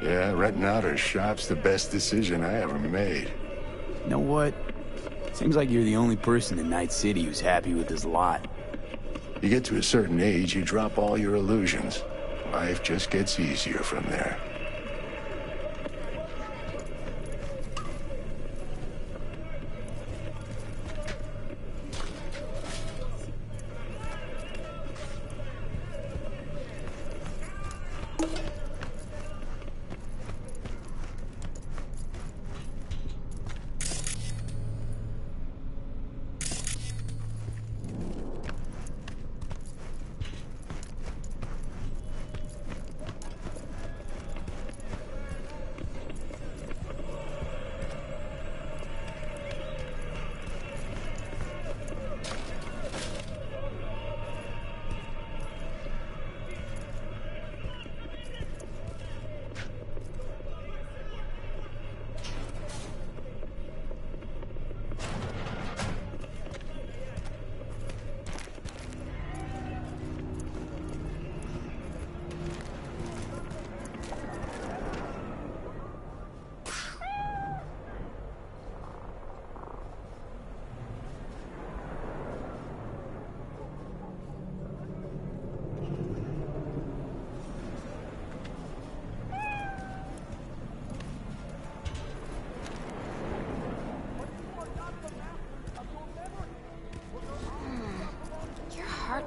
Yeah, renting out her shop's the best decision I ever made. You know what? Seems like you're the only person in Night City who's happy with this lot. You get to a certain age, you drop all your illusions. Life just gets easier from there.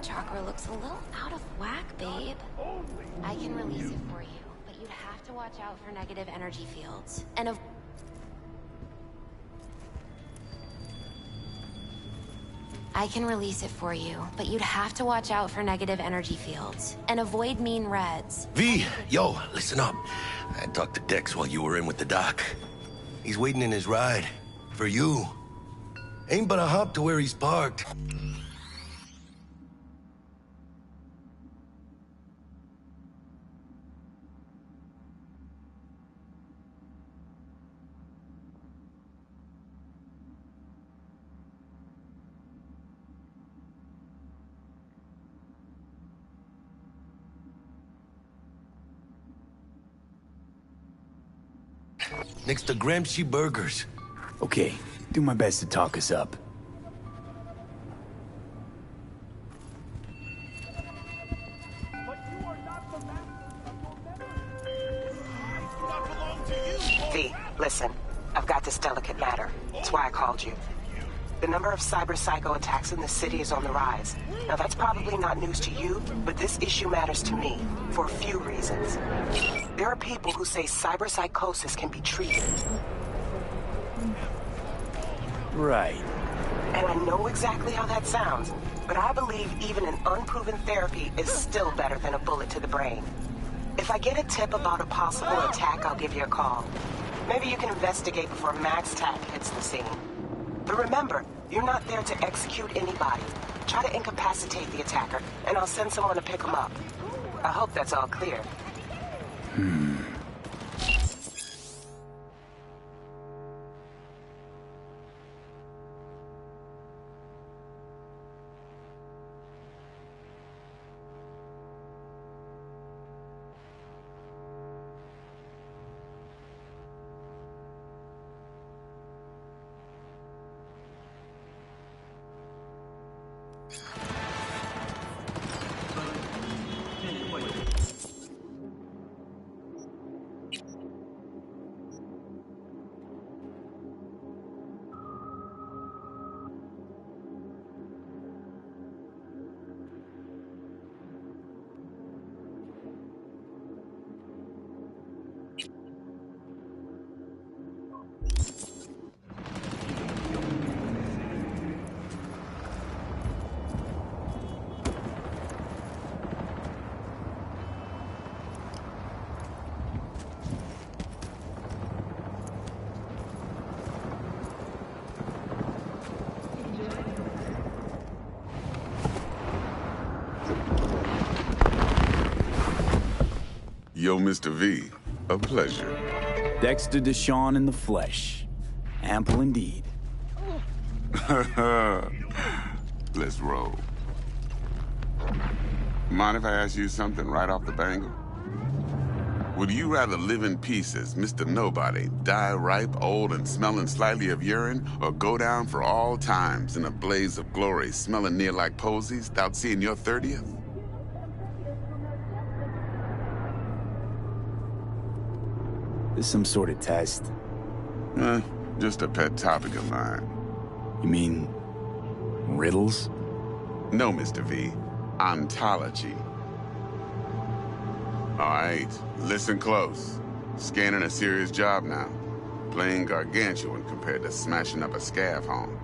Chakra looks a little out of whack, babe. I can release it for you, but you'd have to watch out for negative energy fields. And I can release it for you, but you'd have to watch out for negative energy fields. And avoid mean reds. V, yo, listen up. I talked to Dex while you were in with the doc. He's waiting in his ride. For you. Ain't but a hop to where he's parked. Next to Gramsci Burgers. Okay, do my best to talk us up. V, listen. I've got this delicate matter. That's why I called you. The number of cyber-psycho attacks in the city is on the rise. Now that's probably not news to you, but this issue matters to me, for a few reasons. There are people who say cyberpsychosis can be treated. Right. And I know exactly how that sounds, but I believe even an unproven therapy is still better than a bullet to the brain. If I get a tip about a possible attack, I'll give you a call. Maybe you can investigate before Max Tack hits the scene. But remember, you're not there to execute anybody. Try to incapacitate the attacker, and I'll send someone to pick him up. I hope that's all clear. Yo, Mr. V, a pleasure. Dexter Deshawn in the flesh. Ample indeed. Let's roll. Mind if I ask you something right off the bangle? Would you rather live in pieces, Mr. Nobody, die ripe, old, and smelling slightly of urine, or go down for all times in a blaze of glory, smelling near like posies, without seeing your 30th? This some sort of test? Just a pet topic of mine. You mean... riddles? No, Mr. V. Ontology. All right, listen close. Scanning a serious job now. Playing gargantuan compared to smashing up a scaffold.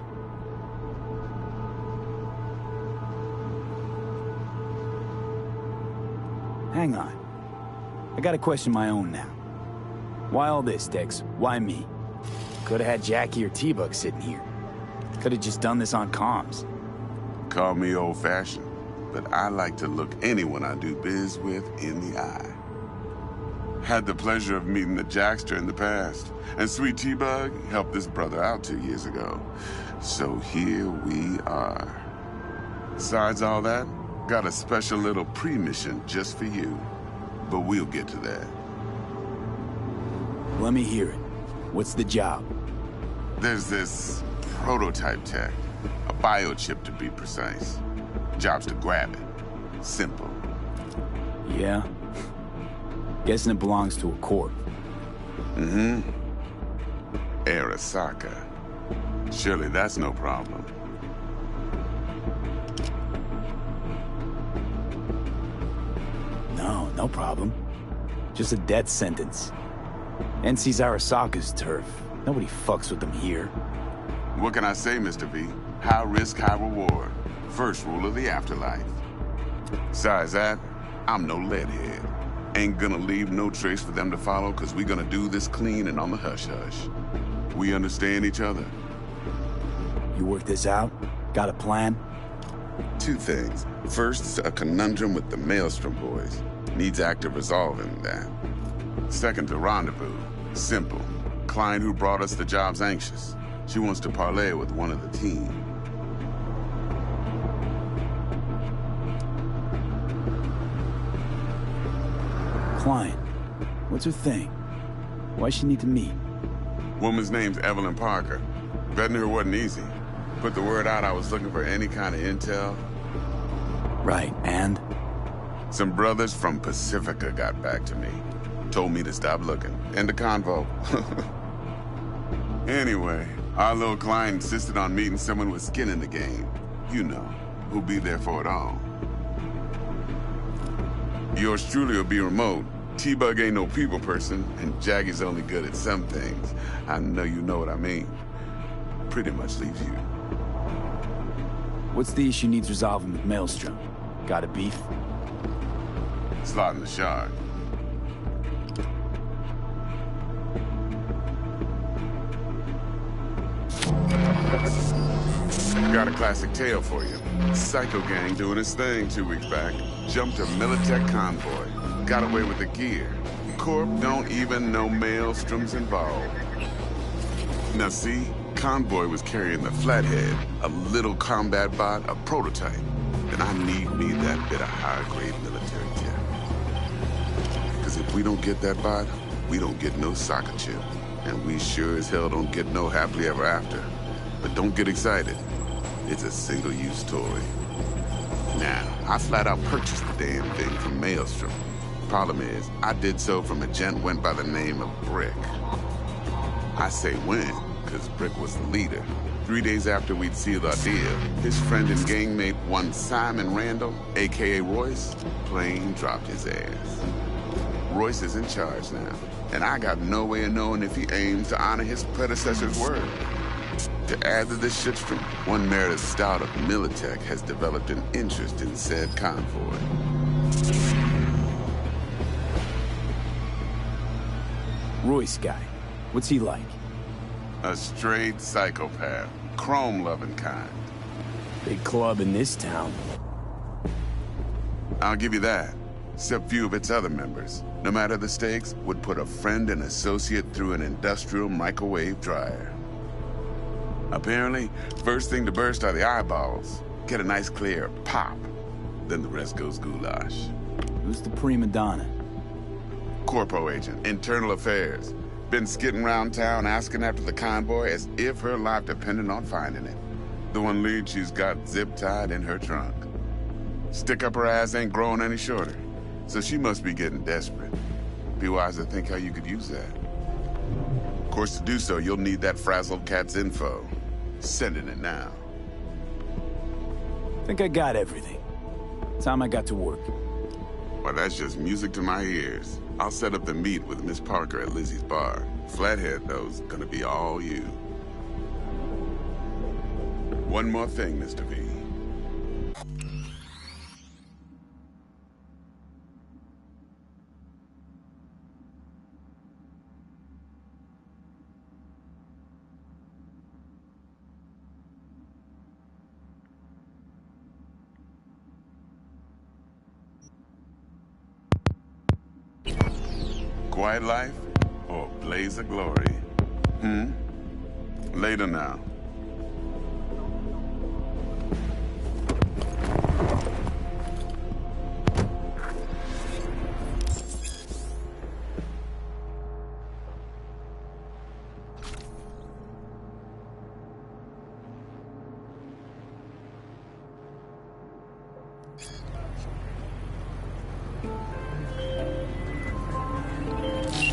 Hang on. I gotta question my own now. Why all this, Dex? Why me? Could've had Jackie or T-Bug sitting here. Could've just done this on comms. Call me old-fashioned, but I like to look anyone I do biz with in the eye. Had the pleasure of meeting the Jackster in the past, and Sweet T-Bug helped this brother out 2 years ago. So here we are. Besides all that, got a special little pre-mission just for you. But we'll get to that. Let me hear it. What's the job? There's this prototype tech, a biochip to be precise. Job's to grab it. Simple. Yeah? Guessing it belongs to a corp. Mm-hmm. Arasaka. Surely that's no problem. No problem. Just a death sentence. NC's Arasaka's turf. Nobody fucks with them here. What can I say, Mr. V? High risk, high reward. First rule of the afterlife. Besides that, I'm no leadhead. Ain't gonna leave no trace for them to follow, cause we gonna do this clean and on the hush-hush. We understand each other. You work this out? Got a plan? Two things. First, a conundrum with the Maelstrom boys. Needs active resolving that. Second, a rendezvous. Simple. Client who brought us the job's anxious. She wants to parlay with one of the team. Client. What's her thing? Why she need to meet? Woman's name's Evelyn Parker. Vetting her wasn't easy. Put the word out I was looking for any kind of intel. Right, and? Some brothers from Pacifica got back to me. Told me to stop looking. End of convo. Anyway, our little client insisted on meeting someone with skin in the game. You know, who'll be there for it all. Yours truly will be remote. T-Bug ain't no people person, and Jaggy's only good at some things. I know you know what I mean. Pretty much leaves you. What's the issue needs resolving with Maelstrom? Got a beef? Slotting the shard. Got a classic tale for you. Psycho gang doing his thing 2 weeks back. Jumped a Militech convoy. Got away with the gear. Corp don't even know Maelstrom's involved. Now see, convoy was carrying the Flathead, a little combat bot, a prototype. And I need me that bit of high-grade military tech. Because if we don't get that bot, we don't get no soccer chip. And we sure as hell don't get no happily ever after. But don't get excited. It's a single-use toy. Now, I flat out purchased the damn thing from Maelstrom. Problem is, I did so from a gent went by the name of Brick. I say when, because Brick was the leader. 3 days after we'd sealed our deal, his friend and gangmate, one Simon Randall, a.k.a. Royce, plain dropped his ass. Royce is in charge now, and I got no way of knowing if he aims to honor his predecessor's word. To add to this shitstrom, one Meredith Stout of Militech has developed an interest in said convoy. Royce guy. What's he like? A straight psychopath. Chrome-loving kind. Big club in this town. I'll give you that. Except few of its other members, no matter the stakes, would put a friend and associate through an industrial microwave dryer. Apparently, first thing to burst are the eyeballs. Get a nice clear pop. Then the rest goes goulash. Who's the prima donna? Corpo agent, internal affairs. Been skidding around town asking after the convoy as if her life depended on finding it. The one lead she's got zip-tied in her trunk. Stick up her ass ain't growing any shorter, so she must be getting desperate. Be wise to think how you could use that. Of course, to do so, you'll need that frazzled cat's info. Sending it now. Think I got everything. Time I got to work. Well, that's just music to my ears. I'll set up the meet with Miss Parker at Lizzie's bar. Flathead, though's gonna be all you. One more thing, Mr. V. Quiet life or blaze of glory? Later now.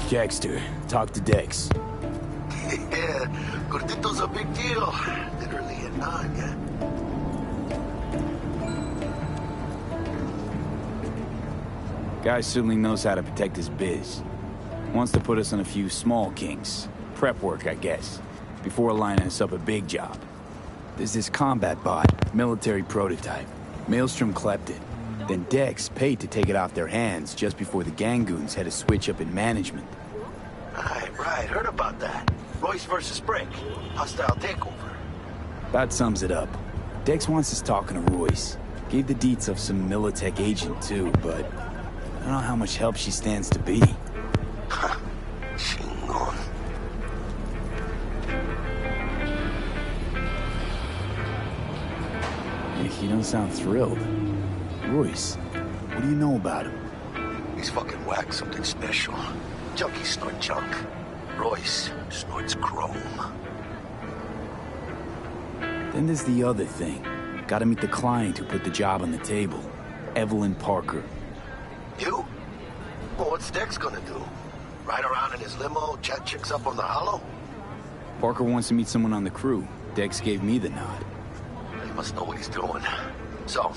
Jackster, talk to Dex. Yeah, Gordito's a big deal. Literally a nod, yeah. Guy certainly knows how to protect his biz. Wants to put us on a few small kinks. Prep work, I guess. Before lining us up a big job. There's this combat bot, military prototype. Maelstrom clept it. Then Dex paid to take it off their hands just before the Gangoons had a switch up in management. Right, heard about that. Royce versus Brick. Hostile takeover. That sums it up. Dex wants us talking to Royce. Gave the deets of some Militech agent too, but I don't know how much help she stands to be. Chingon. You don't sound thrilled. Royce, what do you know about him? He's fucking whack, something special. Junkies snort junk. Royce snorts chrome. Then there's the other thing. Gotta meet the client who put the job on the table. Evelyn Parker. You? Well, what's Dex gonna do? Ride around in his limo, chat chicks up on the hollow? Parker wants to meet someone on the crew. Dex gave me the nod. He must know what he's doing. So,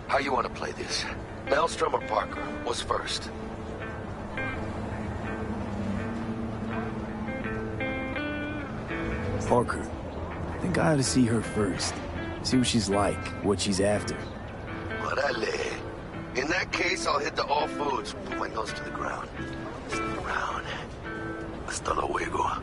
how you want to play this? Maelstrom or Parker? What's first? Parker. Think I ought to see her first. See what she's like, what she's after. Orale. In that case, I'll hit the all foods. Put my nose to the ground. Stick around. Hasta luego.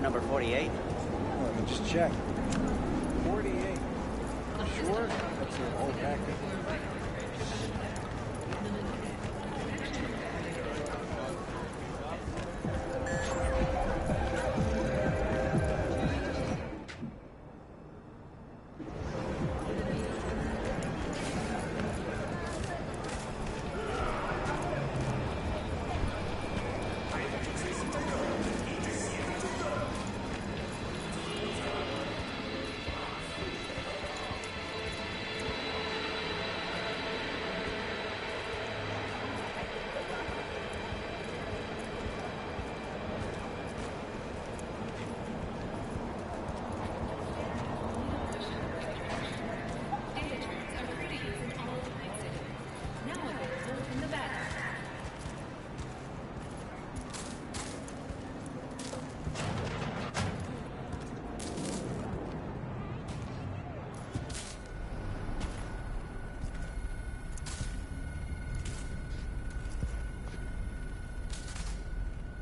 number 48? Let me just check. 48. Sure? That's an old packet.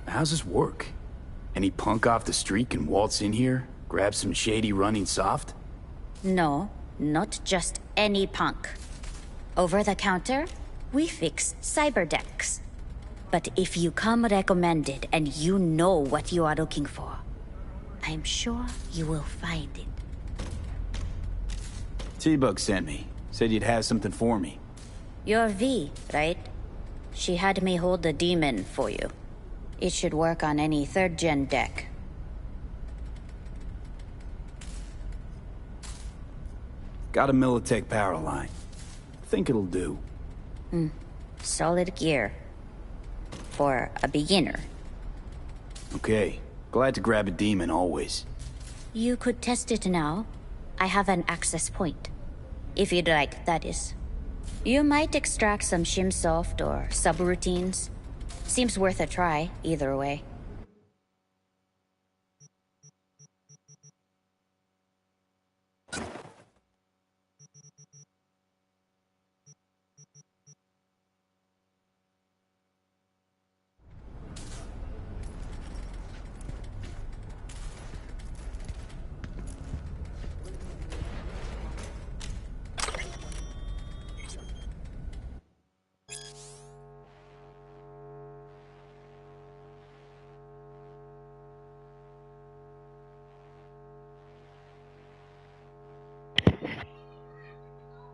How's this work? Any punk off the street can waltz in here, grab some shady running soft? No, not just any punk. Over the counter, we fix cyberdecks. But if you come recommended and you know what you are looking for, I'm sure you will find it. T-Bug sent me. Said you'd have something for me. You're V, right? She had me hold the demon for you. It should work on any 3rd-gen deck. Got a Militech power line. Think it'll do. Solid gear. For a beginner. Okay. Glad to grab a demon always. You could test it now. I have an access point. If you'd like, that is. You might extract some shimsoft or subroutines. Seems worth a try, either way.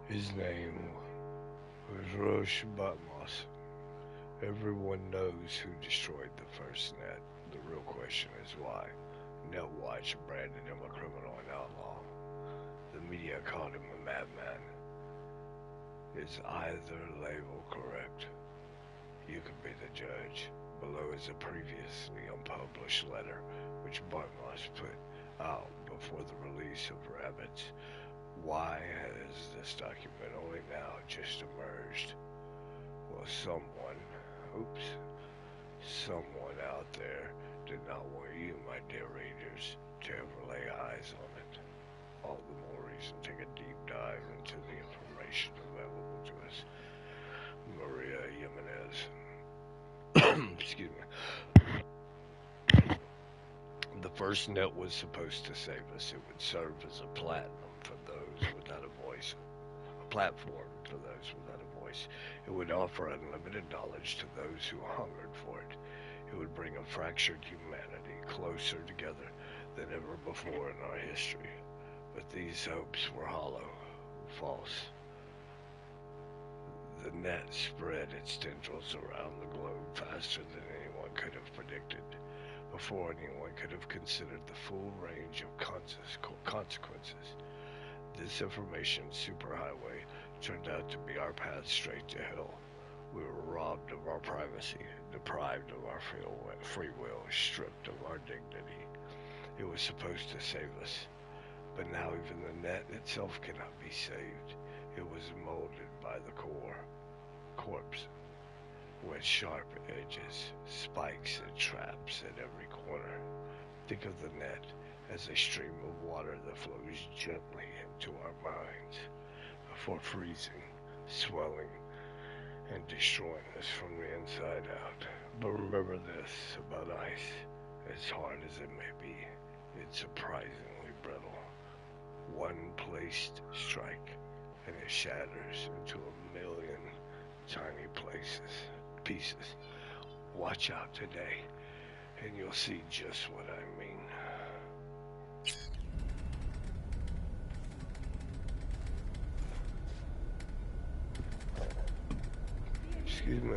His name was Roche Batmos. Everyone knows who destroyed the first net. The real question is why. Netwatch branded him a criminal and outlaw. The media called him a madman. Is either label correct? You can be the judge. Below is a previously unpublished letter which Batmos put out before the release of Rabbits. Why has this document only now just emerged? Well, someone out there did not want you, my dear readers, to ever lay eyes on it. All the more reason to take a deep dive into the information available to us. Maria Jimenez. Excuse me. The first net was supposed to save us. It would serve as a platinum for those without a voice. A platform for those without a voice. It would offer unlimited knowledge to those who hungered for it. It would bring a fractured humanity closer together than ever before in our history. But these hopes were hollow, false. The net spread its tendrils around the globe faster than anyone could have predicted. Before anyone could have considered the full range of consequences. This information superhighway turned out to be our path straight to hell. We were robbed of our privacy, deprived of our free will, stripped of our dignity. It was supposed to save us, but now even the net itself cannot be saved. It was molded by the corpse, with sharp edges, spikes, and traps at every corner. Think of the net as a stream of water that flows gently into our minds before freezing, swelling, and destroying us from the inside out. But remember this about ice. As hard as it may be, it's surprisingly brittle. One placed strike, and it shatters into a million tiny pieces. Watch out today, and you'll see just what I mean. Excuse me.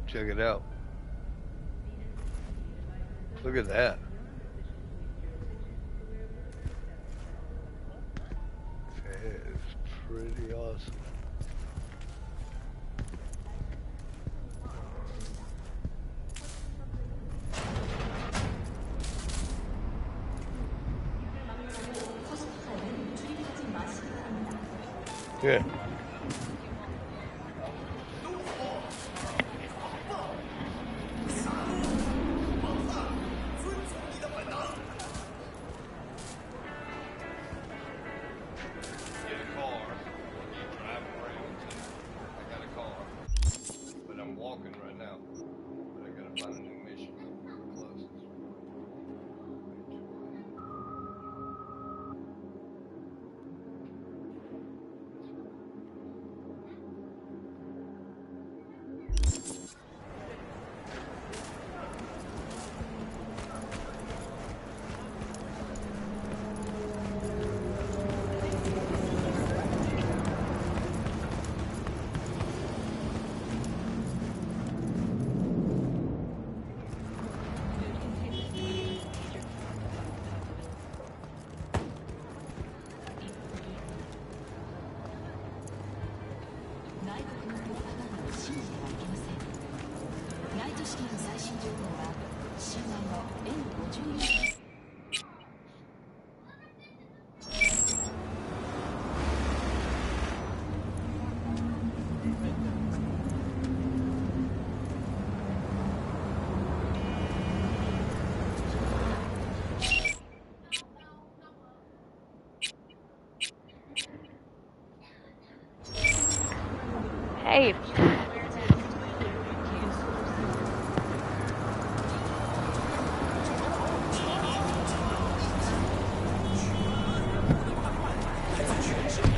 Check it out. Look at that. It is pretty awesome. Yeah. Babe.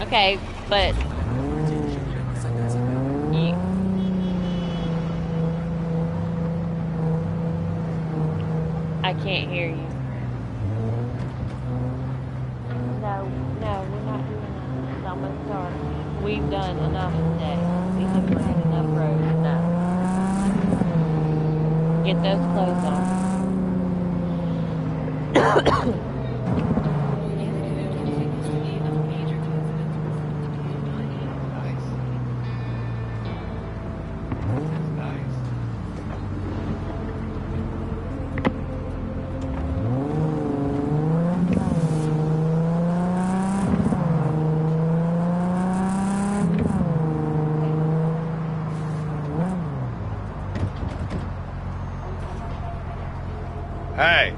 Okay, but I can't hear you. No, we're not doing that. It's almost dark. We've done enough today. We have ran enough roads. No. Get those clothes on. Hey.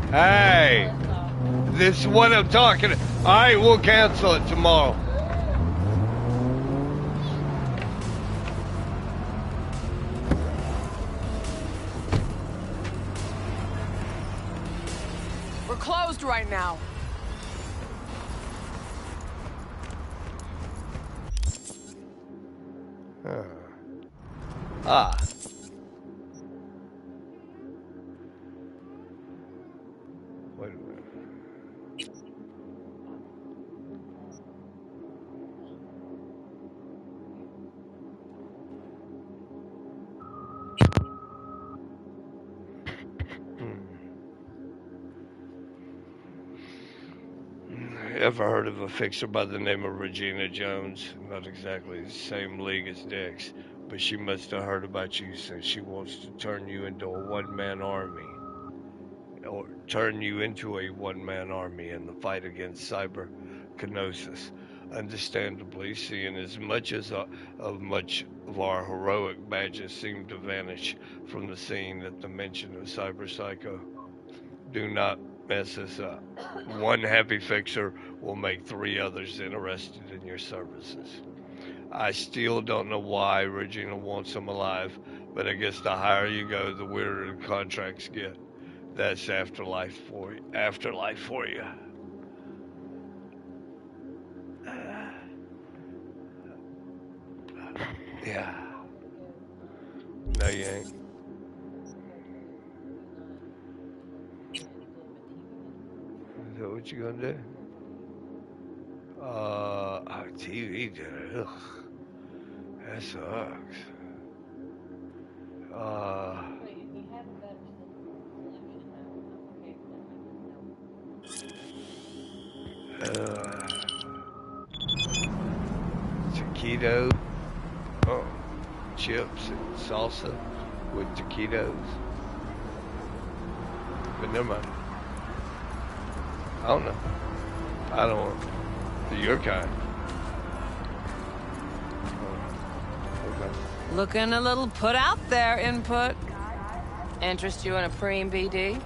Hey. This is what I'm talking about. All right, we'll cancel it tomorrow. We're closed right now. Ah. Wait a minute. Ever heard of a fixer by the name of Regina Jones? Not exactly the same league as Dix, but she must have heard about you since she wants to turn you into a one-man army. Or turn you into a one-man army in the fight against cyberknosis. Understandably, seeing as much of our heroic badges seem to vanish from the scene at the mention of Cyber Psycho. Do not mess this up. One happy fixer will make 3 others interested in your services. I still don't know why Regina wants them alive, but I guess the higher you go, the weirder the contracts get. That's afterlife for you. Afterlife for you. Yeah. No, you ain't. Is that what you gonna do? TV dinner. Ugh. That sucks. Taquitos. Oh, chips and salsa with taquitos. But never mind. I don't know. I don't want your kind. Okay. Looking a little put out there, Input. Interest you in a preem BD?